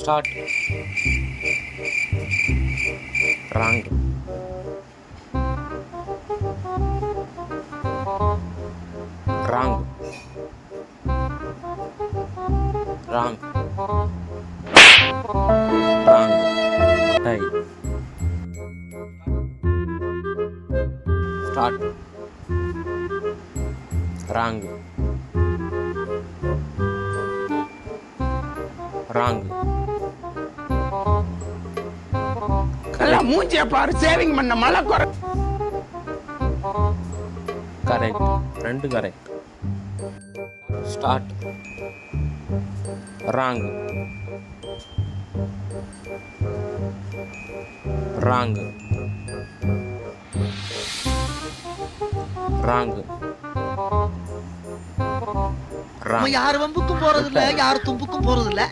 Start. Wrong. Wrong. Wrong. Wrong. Tie. Start. Wrong. Wrong. மூஞ்சிய பாரு, shaving பண்ண மழை குறை. கரெக்ட். ரெண்டு correct. Start. Wrong. Wrong. Wrong. யார் வம்புக்கும் போறது இல்ல, யார் தும்புக்கும் போறது இல்ல.